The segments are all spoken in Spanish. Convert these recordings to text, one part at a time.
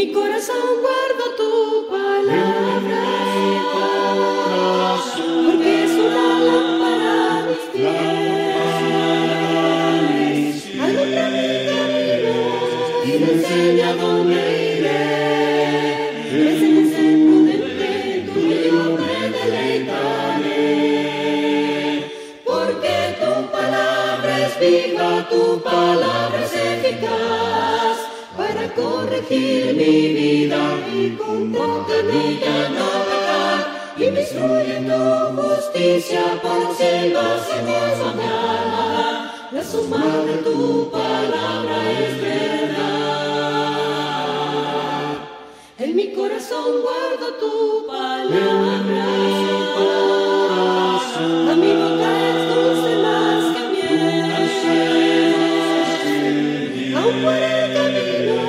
mi corazón guardo tu palabra, porque es una lámpara a mis pies, alumbra mi camino y me enseña dónde iré. Me enseñas en prudente, tú y yo me deleitaré, porque tu palabra es viva, tu palabra es eficaz, para corregir mi vida y contra mí ya no pecar, y me instruye en tu justicia, por siglos y por mañana. La suma de tu palabra es verdad. En mi corazón guardo tu palabra, a mi boca es dulce más que miel, aún por el camino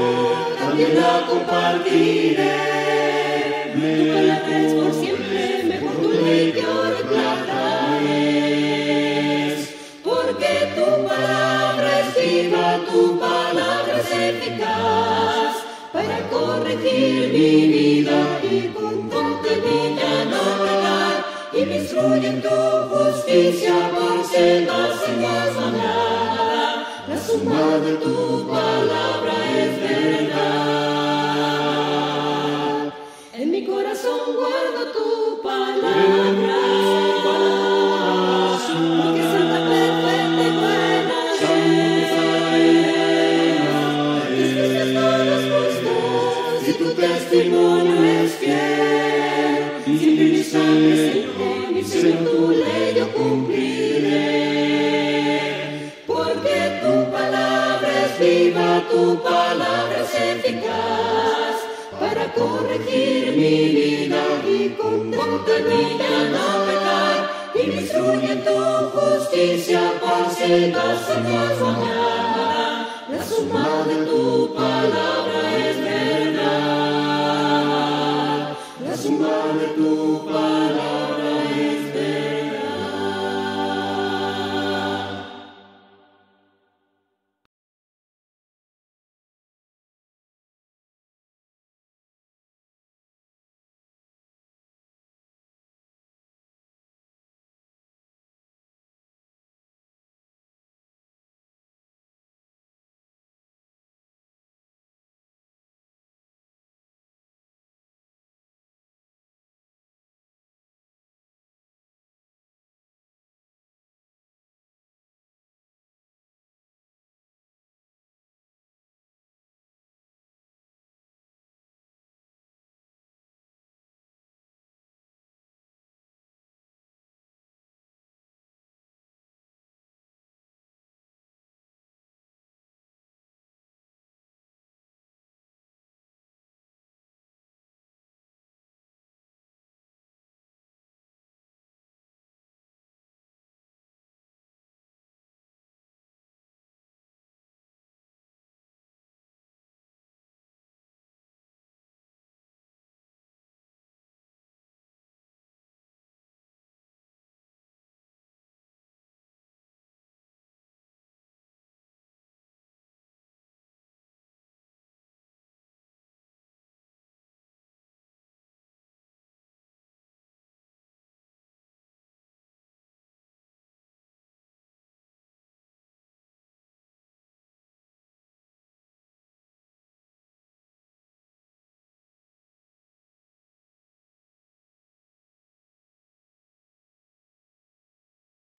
también la compartiré. Tu palabra es por siempre, mejor tu ley que oro y plata es, porque tu palabra es viva, tu palabra es eficaz, para corregir mi vida y contra mí ya no pecar, y me instruye en tu justicia, por sendas y más mañana. La suma de tu palabra es verdad. En mi corazón guardo tu palabra, porque es santa, perfecta y buena es. Tus juicios todos justos y tu testimonio es fiel. Siempre mi sangre, Señor, mi Señor, tu ley yo cumpliré, porque tu palabra es viva, tu palabra es eficaz, para corregir mi vida y contra mí ya no pecar, y me instruye en tu justicia, por sendas y más mañana. La suma de tu palabra es verdad. La suma de tu palabra es verdad.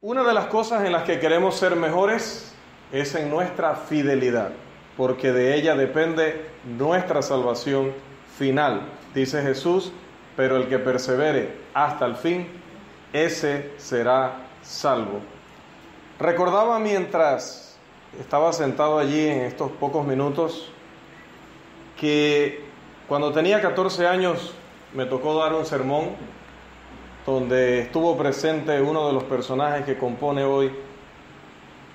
Una de las cosas en las que queremos ser mejores es en nuestra fidelidad, porque de ella depende nuestra salvación final. Dice Jesús, pero el que persevere hasta el fin, ese será salvo. Recordaba mientras estaba sentado allí en estos pocos minutos que cuando tenía 14 años me tocó dar un sermón donde estuvo presente uno de los personajes que compone hoy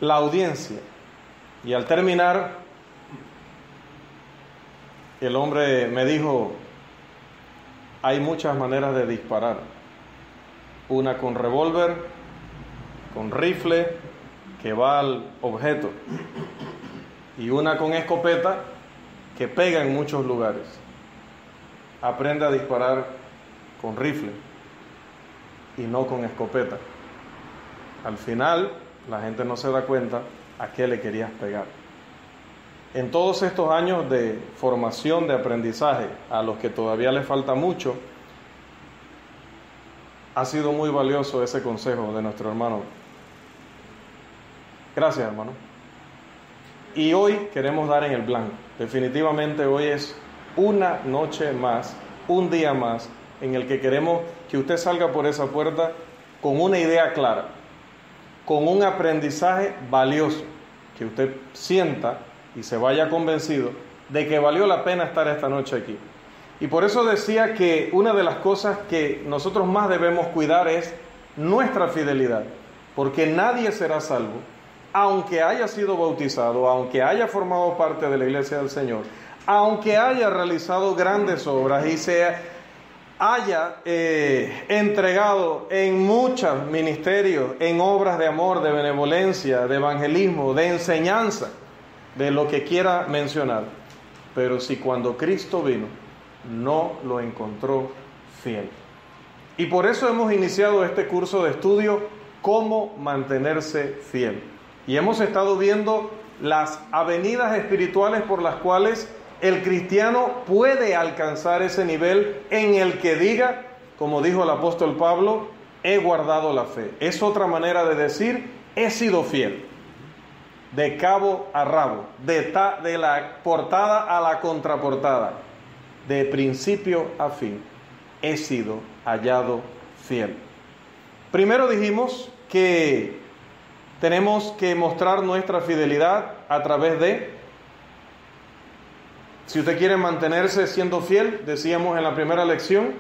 la audiencia. Y al terminar, el hombre me dijo, hay muchas maneras de disparar. Una con revólver, con rifle, que va al objeto, y una con escopeta, que pega en muchos lugares. aprende a disparar con rifle y no con escopeta. Al final, la gente no se da cuenta a qué le querías pegar. En todos estos años de formación, de aprendizaje, a los que todavía les falta mucho, ha sido muy valioso ese consejo de nuestro hermano. Gracias, hermano. Y hoy queremos dar en el blanco. Definitivamente hoy es una noche más, un día más, en el que queremos que usted salga por esa puerta con una idea clara, con un aprendizaje valioso, que usted sienta y se vaya convencido de que valió la pena estar esta noche aquí. Y por eso decía que una de las cosas que nosotros más debemos cuidar es nuestra fidelidad, porque nadie será salvo, aunque haya sido bautizado, aunque haya formado parte de la iglesia del Señor, aunque haya realizado grandes obras y se haya entregado en muchos ministerios, en obras de amor, de benevolencia, de evangelismo, de enseñanza, de lo que quiera mencionar. Pero si cuando Cristo vino, no lo encontró fiel. Y por eso hemos iniciado este curso de estudio, cómo mantenerse fiel. Y hemos estado viendo las avenidas espirituales por las cuales el cristiano puede alcanzar ese nivel en el que diga, como dijo el apóstol Pablo, he guardado la fe. Es otra manera de decir, he sido fiel. De cabo a rabo, de la portada a la contraportada, de principio a fin, he sido hallado fiel. Primero dijimos que tenemos que mostrar nuestra fidelidad a través de, si usted quiere mantenerse siendo fiel, decíamos en la primera lección,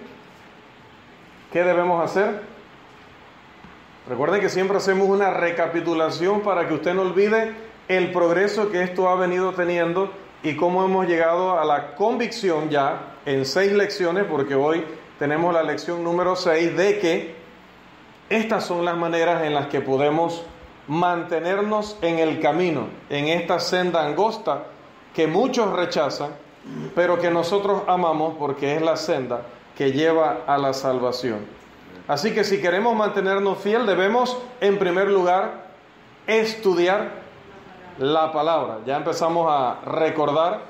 ¿qué debemos hacer? Recuerden que siempre hacemos una recapitulación para que usted no olvide el progreso que esto ha venido teniendo y cómo hemos llegado a la convicción ya en 6 lecciones, porque hoy tenemos la lección número 6, de que estas son las maneras en las que podemos mantenernos en el camino, en esta senda angosta que muchos rechazan, pero que nosotros amamos porque es la senda que lleva a la salvación. Así que si queremos mantenernos fiel, debemos en primer lugar estudiar la palabra. Ya empezamos a recordar.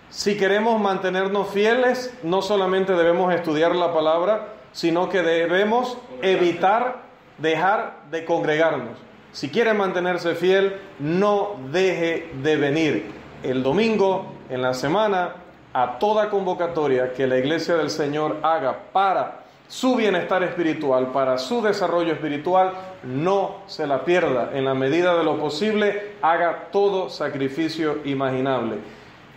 Si queremos mantenernos fieles, no solamente debemos estudiar la palabra, sino que debemos evitar dejar de congregarnos. Si quiere mantenerse fiel, no deje de venir el domingo, en la semana, a toda convocatoria que la iglesia del Señor haga para su bienestar espiritual, para su desarrollo espiritual, no se la pierda. En la medida de lo posible, haga todo sacrificio imaginable.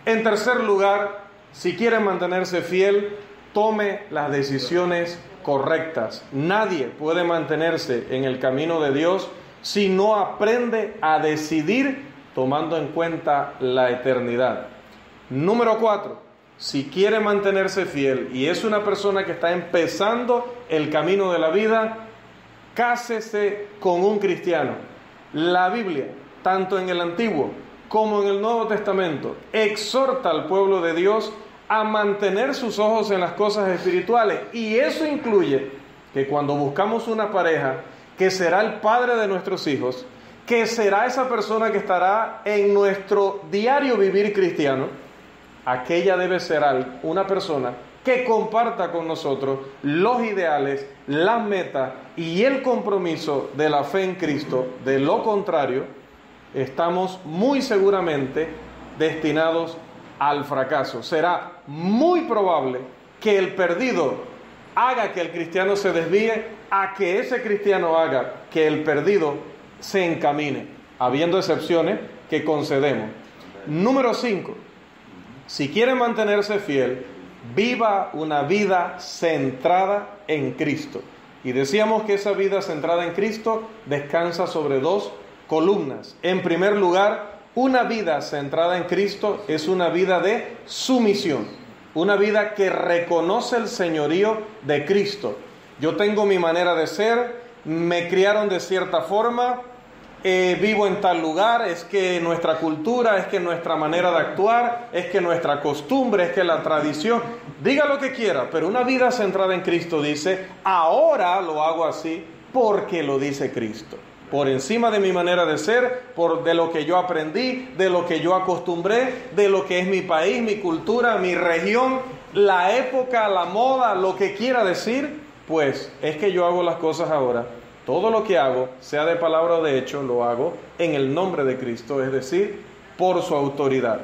En tercer lugar, si quiere mantenerse fiel, tome las decisiones correctas. Nadie puede mantenerse en el camino de Dios si no aprende a decidir tomando en cuenta la eternidad. Número 4, si quiere mantenerse fiel y es una persona que está empezando el camino de la vida, cásese con un cristiano. La Biblia, tanto en el Antiguo como en el Nuevo Testamento, exhorta al pueblo de Dios a mantener sus ojos en las cosas espirituales, y eso incluye que cuando buscamos una pareja que será el padre de nuestros hijos, que será esa persona que estará en nuestro diario vivir cristiano, aquella debe ser una persona que comparta con nosotros los ideales, las metas y el compromiso de la fe en Cristo. De lo contrario, estamos muy seguramente destinados al fracaso. Será muy probable que el perdido haga que el cristiano se desvíe, a que ese cristiano haga que el perdido se encamine, habiendo excepciones que concedemos. Número 5, si quiere mantenerse fiel, viva una vida centrada en Cristo. Y decíamos que esa vida centrada en Cristo descansa sobre 2 columnas. En primer lugar, una vida centrada en Cristo es una vida de sumisión, una vida que reconoce el señorío de Cristo. Yo tengo mi manera de ser, me criaron de cierta forma, vivo en tal lugar, es que nuestra cultura, es que nuestra manera de actuar, es que nuestra costumbre, es que la tradición, diga lo que quiera, pero una vida centrada en Cristo dice, ahora lo hago así porque lo dice Cristo. Por encima de mi manera de ser, de lo que yo aprendí, de lo que yo acostumbré, de lo que es mi país, mi cultura, mi región, la época, la moda, lo que quiera decir, pues es que yo hago las cosas ahora. Todo lo que hago, sea de palabra o de hecho, lo hago en el nombre de Cristo, es decir, por su autoridad,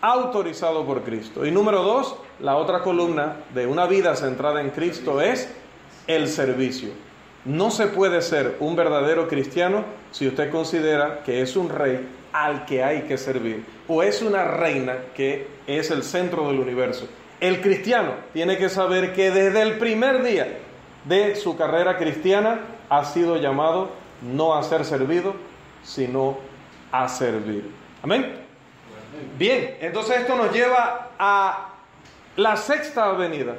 autorizado por Cristo. Y número 2, la otra columna de una vida centrada en Cristo es el servicio. No se puede ser un verdadero cristiano si usted considera que es un rey al que hay que servir, o es una reina que es el centro del universo. El cristiano tiene que saber que desde el primer día de su carrera cristiana ha sido llamado no a ser servido, sino a servir. Amén. Bien, entonces esto nos lleva a la sexta avenida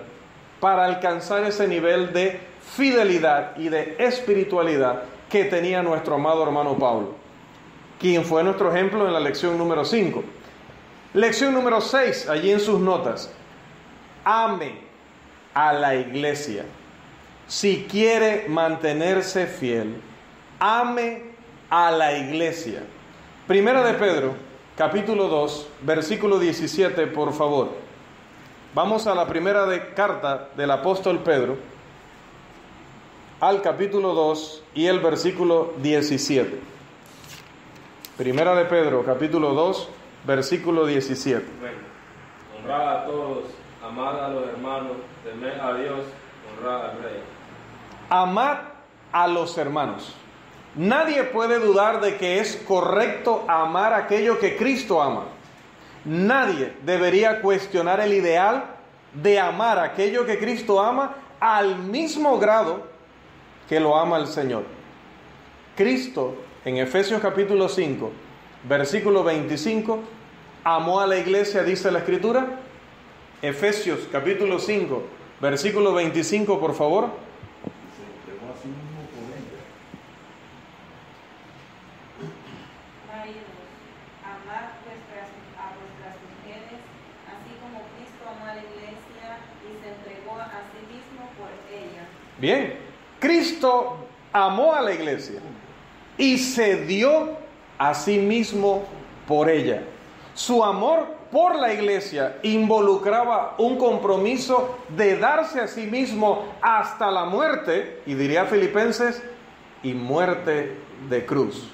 para alcanzar ese nivel de fidelidad y de espiritualidad que tenía nuestro amado hermano Pablo, quien fue nuestro ejemplo en la lección número 5. Lección número 6, allí en sus notas. Ame a la iglesia. Si quiere mantenerse fiel, ame a la iglesia. Primera de Pedro, capítulo 2, versículo 17, por favor. Vamos a la primera carta del apóstol Pedro, al capítulo 2 y el versículo 17. Primera de Pedro, capítulo 2, versículo 17. Bueno, honrad a todos, amad a los hermanos, temed a Dios, honrad al Rey. Amad a los hermanos. Nadie puede dudar de que es correcto amar aquello que Cristo ama. Nadie debería cuestionar el ideal de amar aquello que Cristo ama al mismo grado que lo ama el Señor. Cristo, en Efesios capítulo 5, versículo 25, amó a la iglesia, dice la Escritura. Efesios capítulo 5, versículo 25, por favor. Bien, Cristo amó a la iglesia y se dio a sí mismo por ella. Su amor por la iglesia involucraba un compromiso de darse a sí mismo hasta la muerte, y diría Filipenses, y muerte de cruz.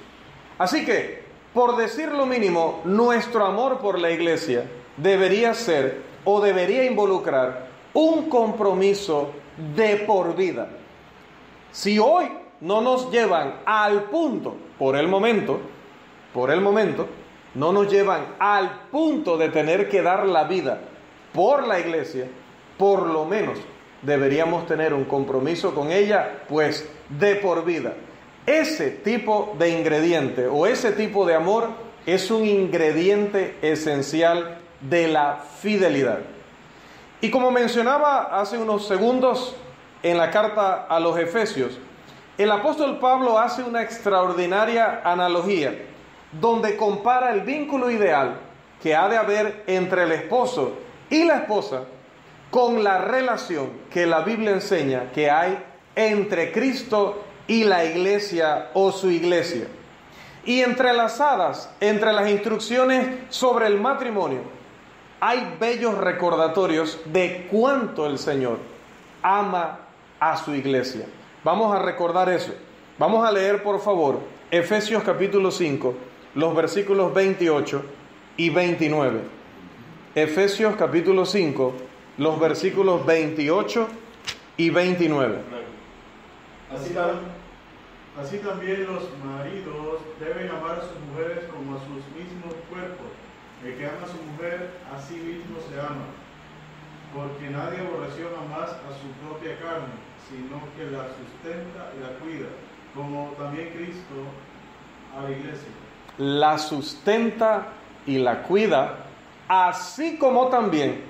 Así que, por decir lo mínimo, nuestro amor por la iglesia debería ser o debería involucrar un compromiso de por vida. Si hoy no nos llevan al punto, por el momento, no nos llevan al punto de tener que dar la vida por la iglesia, por lo menos deberíamos tener un compromiso con ella, pues de por vida. Ese tipo de ingrediente o ese tipo de amor es un ingrediente esencial de la fidelidad. Y como mencionaba hace unos segundos en la carta a los Efesios, el apóstol Pablo hace una extraordinaria analogía donde compara el vínculo ideal que ha de haber entre el esposo y la esposa con la relación que la Biblia enseña que hay entre Cristo y la iglesia o su iglesia. Y entrelazadas entre las instrucciones sobre el matrimonio, hay bellos recordatorios de cuánto el Señor ama a su iglesia. Vamos a recordar eso. Vamos a leer, por favor, Efesios capítulo 5, los versículos 28 y 29. Efesios capítulo 5, los versículos 28 y 29. Así también los maridos deben amar a sus mujeres como a sus mismos cuerpos. El que ama a su mujer, a sí mismo se ama. Porque nadie aborreció jamás a su propia carne, sino que la sustenta y la cuida, como también Cristo a la iglesia. La sustenta y la cuida, así como también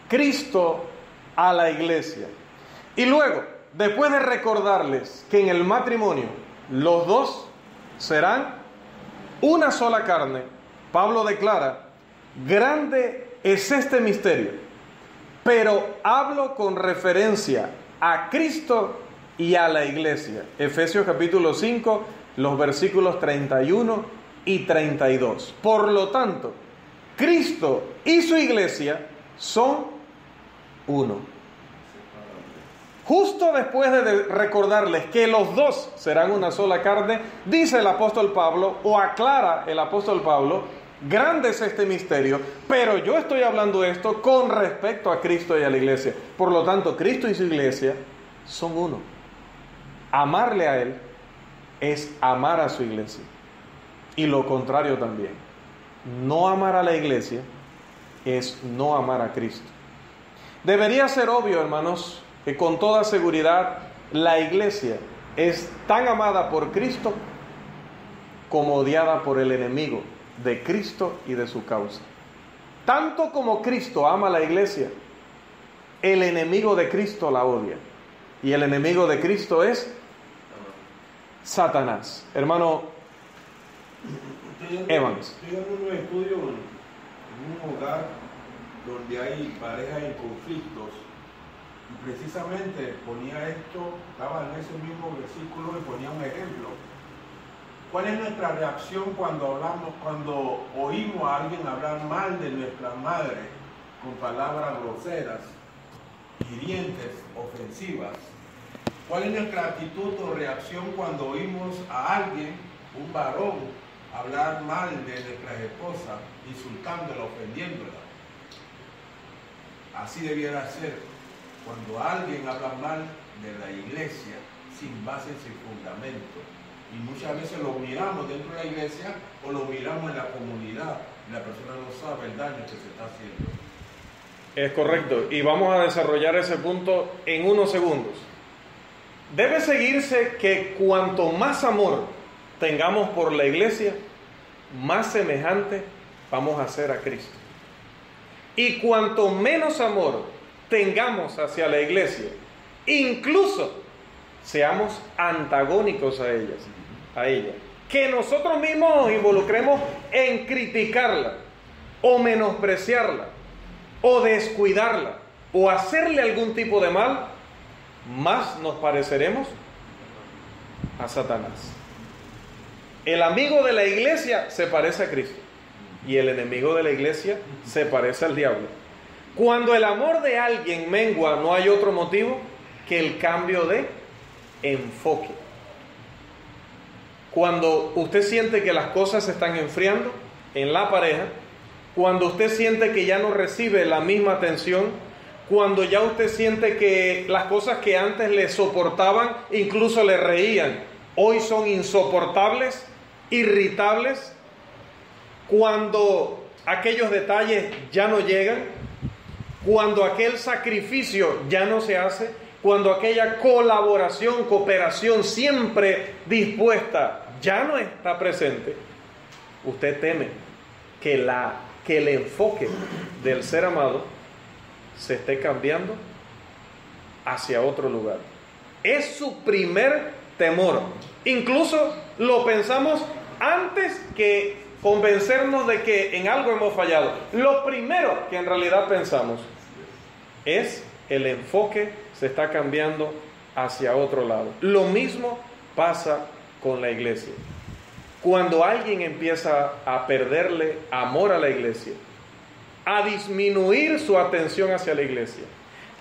Cristo a la iglesia. Y luego, después de recordarles que en el matrimonio los dos serán una sola carne. Pablo declara, grande es este misterio, pero hablo con referencia a Cristo y a la iglesia. Efesios capítulo 5, los versículos 31 y 32. Por lo tanto, Cristo y su iglesia son uno. Justo después de recordarles que los dos serán una sola carne, dice el apóstol Pablo, o aclara el apóstol Pablo, grande es este misterio, pero yo estoy hablando esto con respecto a Cristo y a la iglesia. Por lo tanto, Cristo y su iglesia son uno. Amarle a Él es amar a su iglesia. Y lo contrario también. No amar a la iglesia es no amar a Cristo. Debería ser obvio, hermanos, que con toda seguridad la iglesia es tan amada por Cristo como odiada por el enemigo de Cristo y de su causa. Tanto como Cristo ama a la iglesia, el enemigo de Cristo la odia. Y el enemigo de Cristo es Satanás. Hermano Evans. Estoy dando un estudio en un hogar donde hay parejas en conflictos. Y precisamente ponía esto, estaba en ese mismo versículo y ponía un ejemplo. ¿Cuál es nuestra reacción cuando oímos a alguien hablar mal de nuestra madre con palabras groseras, hirientes, ofensivas? ¿Cuál es nuestra actitud o reacción cuando oímos a alguien, un varón, hablar mal de nuestras esposas, insultándola, ofendiéndola? Así debiera ser. Cuando alguien habla mal de la iglesia, sin base, sin fundamento, y muchas veces lo miramos dentro de la iglesia o lo miramos en la comunidad, y la persona no sabe el daño que se está haciendo. Es correcto, y vamos a desarrollar ese punto en unos segundos. Debe seguirse que cuanto más amor tengamos por la iglesia, más semejante vamos a ser a Cristo. Y cuanto menos amor tengamos hacia la iglesia, incluso seamos antagónicos a ella, que nosotros mismos nos involucremos en criticarla, o menospreciarla, o descuidarla, o hacerle algún tipo de mal, más nos pareceremos a Satanás. El amigo de la iglesia se parece a Cristo, y el enemigo de la iglesia se parece al diablo. Cuando el amor de alguien mengua, no hay otro motivo que el cambio de enfoque. Cuando usted siente que las cosas se están enfriando en la pareja, cuando usted siente que ya no recibe la misma atención, cuando ya usted siente que las cosas que antes le soportaban, incluso le reían, hoy son insoportables, irritables, cuando aquellos detalles ya no llegan, cuando aquel sacrificio ya no se hace, cuando aquella colaboración, cooperación siempre dispuesta ya no está presente, usted teme que el enfoque del ser amado se esté cambiando hacia otro lugar. Es su primer temor. Incluso lo pensamos antes que convencernos de que en algo hemos fallado. Lo primero que en realidad pensamos es el enfoque se está cambiando hacia otro lado. Lo mismo pasa con la iglesia. Cuando alguien empieza a perderle amor a la iglesia, a disminuir su atención hacia la iglesia,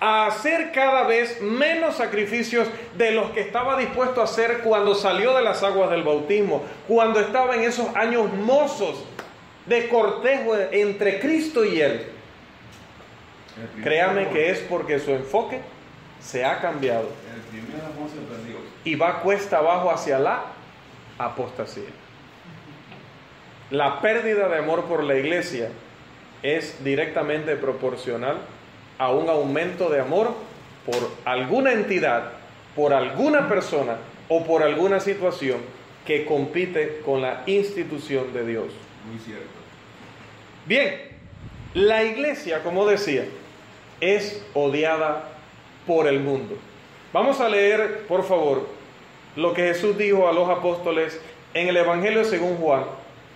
a hacer cada vez menos sacrificios de los que estaba dispuesto a hacer cuando salió de las aguas del bautismo, cuando estaba en esos años mozos de cortejo entre Cristo y él, créame que es porque su enfoque se ha cambiado y va cuesta abajo hacia la apostasía. La pérdida de amor por la iglesia es directamente proporcional a un aumento de amor por alguna entidad, por alguna persona o por alguna situación que compite con la institución de Dios. Muy cierto. Bien, la iglesia, como decía, es odiada por el mundo. Vamos a leer, por favor, lo que Jesús dijo a los apóstoles en el Evangelio según Juan,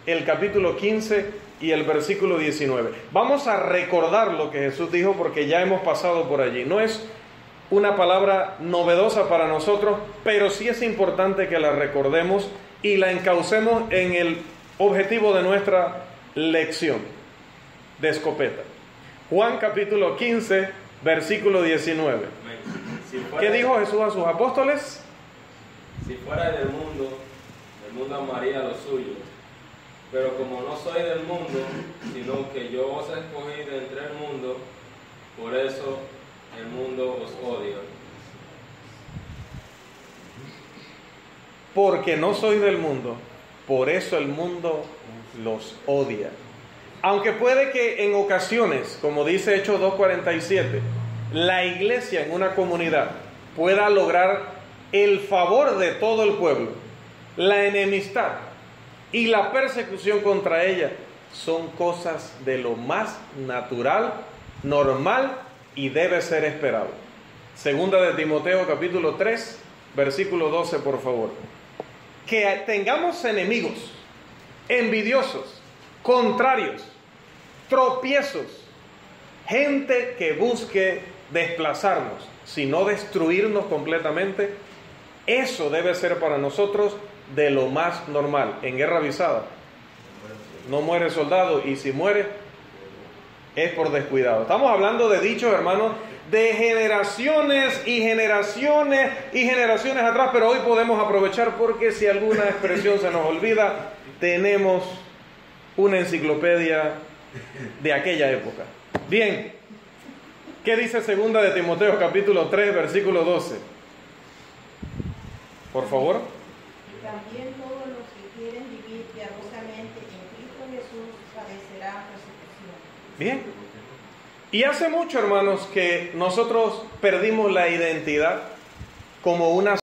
el capítulo 15 y el versículo 19. Vamos a recordar lo que Jesús dijo porque ya hemos pasado por allí. No es una palabra novedosa para nosotros, pero sí es importante que la recordemos y la encaucemos en el objetivo de nuestra lección de escopeta. Juan capítulo 15, versículo 19. ¿Qué dijo Jesús a sus apóstoles? Si fuera del mundo, el mundo amaría lo suyo. Pero como no soy del mundo, sino que yo os he escogido entre el mundo, por eso el mundo os odia. Porque no soy del mundo, por eso el mundo los odia. Aunque puede que en ocasiones, como dice Hechos 2:47, la iglesia en una comunidad pueda lograr el favor de todo el pueblo, la enemistad y la persecución contra ella son cosas de lo más natural, normal y debe ser esperado. Segunda de Timoteo capítulo 3, versículo 12, por favor. Que tengamos enemigos, envidiosos, contrarios, tropiezos, gente que busque desplazarnos, sino destruirnos completamente. Eso debe ser para nosotros de lo más normal. En guerra avisada no muere soldado, y si muere es por descuidado. Estamos hablando de dichos, hermanos, de generaciones y generaciones y generaciones atrás, pero hoy podemos aprovechar porque si alguna expresión se nos olvida, tenemos una enciclopedia de aquella época. Bien, ¿qué dice segunda de Timoteo capítulo 3, versículo 12? Por favor. También todos los que quieren vivir piadosamente en Cristo Jesús padecerán persecución. Bien. Y hace mucho, hermanos, que nosotros perdimos la identidad como una